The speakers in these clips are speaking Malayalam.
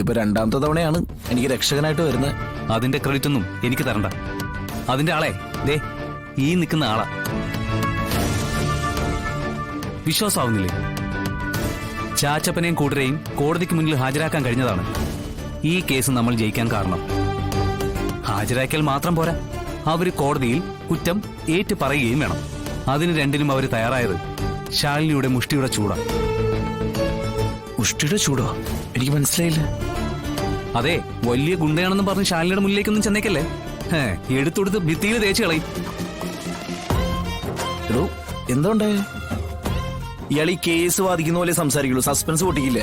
ഇതിപ്പോ രണ്ടാമത്തെ തവണയാണ് എനിക്ക് രക്ഷകനായിട്ട് വരുന്നത്. അതിന്റെ ക്രെഡിറ്റ് ഒന്നും എനിക്ക് തരണ്ട. അതിന്റെ ആളെ ദേ ഈ നിൽക്കുന്ന ആളാ. വിശ്വാസമാവുന്നില്ലേ? ചാച്ചപ്പനെയും കൂട്ടരെയും കോടതിക്ക് മുന്നിൽ ഹാജരാക്കാൻ കഴിഞ്ഞതാണ് ഈ കേസ് നമ്മൾ ജയിക്കാൻ കാരണം. ഹാജരാക്കിയാൽ മാത്രം പോരാ, അവര് കോടതിയിൽ കുറ്റം ഏറ്റു പറയുകയും വേണം. അതിന് രണ്ടിനും അവർ തയ്യാറായത് ശാലിനിയുടെ മുഷ്ടിയുടെ ചൂടാ. മുഷ്ടിയുടെ ചൂടോ? എനിക്ക് മനസ്സിലായില്ല. അതെ, വലിയ ഗുണ്ടയാണെന്ന് പറഞ്ഞ് ശാലിനിയുടെ മുന്നിലേക്കൊന്നും ചെന്നേക്കല്ലേ. എടുത്തൊടുത്ത് ഭിത്തിയിൽ തേച്ച് കളയും. എടോ, എന്തുണ്ടേ? ഇയാൾ ഈ കേസ് വാദിക്കുന്ന പോലെ സംസാരിക്കുള്ളൂ, സസ്പെൻസ് പൊട്ടിക്കില്ല.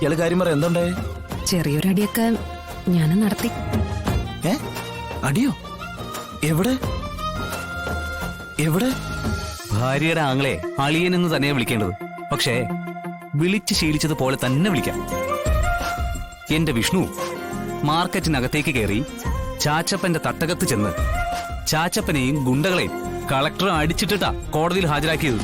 ഇയാള് കാര്യം പറ, എന്തുണ്ടേ? ചെറിയൊരടിയൊക്കെ ഞാൻ നടത്തി. അടിയോ? എവിടെ എവിടെ? ഭാര്യയുടെ ആങ്ങളെ അളിയൻ എന്ന് തന്നെ വിളിക്കേണ്ടത്. പക്ഷേ വിളിച്ച് ശീലിച്ചതുപോലെ തന്നെ വിളിക്കാം. എന്റെ വിഷ്ണു മാർക്കറ്റിനകത്തേക്ക് കയറി ചാച്ചപ്പന്റെ തട്ടകത്ത് ചെന്ന് ചാച്ചപ്പനെയും ഗുണ്ടകളെയും കളക്ടർ അടിച്ചിട്ടിട്ടാ കോടതിയിൽ ഹാജരാക്കിയത്.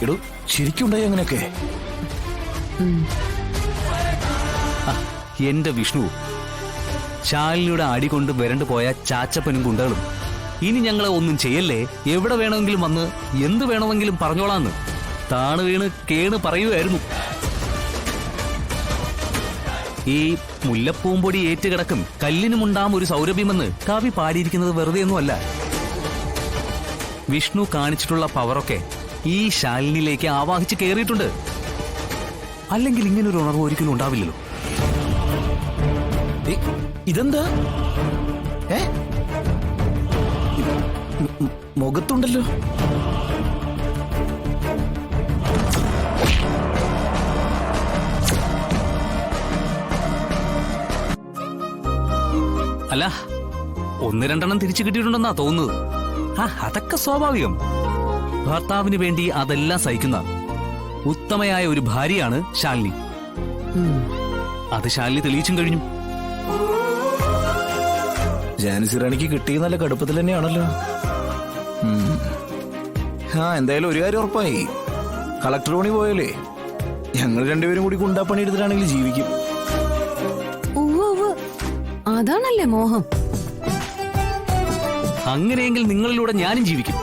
എടോ, ശരിക്കുണ്ടായി അങ്ങനെയൊക്കെ? എന്റെ വിഷ്ണു, ശാലിനിയുടെ അടി കൊണ്ട് വരണ്ടു പോയ ചാച്ചപ്പനും ഗുണ്ടകളും ഇനി ഞങ്ങളെ ഒന്നും ചെയ്യല്ലേ, എവിടെ വേണമെങ്കിലും വന്ന് എന്ത് വേണമെങ്കിലും പറഞ്ഞോളാന്ന് താണ് വീണ് കേണ് പറയുകയായിരുന്നു. ഈ മുല്ലപ്പൂമ്പൊടി ഏറ്റുകിടക്കും കല്ലിനുമുണ്ടാം ഒരു സൗരഭ്യമെന്ന് കവി പാടിയിരിക്കുന്നത് വെറുതെയൊന്നുമല്ല. വിഷ്ണു കാണിച്ചിട്ടുള്ള പവറൊക്കെ ഈ ശാലിനിയിലേക്ക് ആവാഹിച്ച് കയറിയിട്ടുണ്ട്. അല്ലെങ്കിൽ ഇങ്ങനൊരു ഉണർവ് ഒരിക്കലും ഉണ്ടാവില്ലല്ലോ. ഇതെന്താ? മുഖത്തുണ്ടല്ലോ. അല്ല, ഒന്ന് രണ്ടെണ്ണം തിരിച്ചു കിട്ടിയിട്ടുണ്ടെന്നാ തോന്നുന്നത്. അതൊക്കെ സ്വാഭാവികം. ഭർത്താവിന് വേണ്ടി അതെല്ലാം സഹിക്കുന്ന ഉത്തമയായ ഒരു ഭാര്യയാണ് ശാലിനി. അത് ശാലിനി തെളിയിച്ചും കഴിഞ്ഞു. ജാൻസി റാണിക്ക് കിട്ടിയ നല്ല കടുപ്പത്തിൽ തന്നെയാണല്ലോ. എന്തായാലും ഒരു കാര്യം ഉറപ്പായി, കളക്ടർ പണി പോയാലേ ഞങ്ങൾ രണ്ടുപേരും കൂടി ഗുണ്ടാപ്പണി എടുത്തിട്ടാണെങ്കിൽ ജീവിക്കും. അതാണല്ലേ മോഹം. അങ്ങനെയെങ്കിൽ നിങ്ങളിലൂടെ ഞാനും ജീവിക്കും.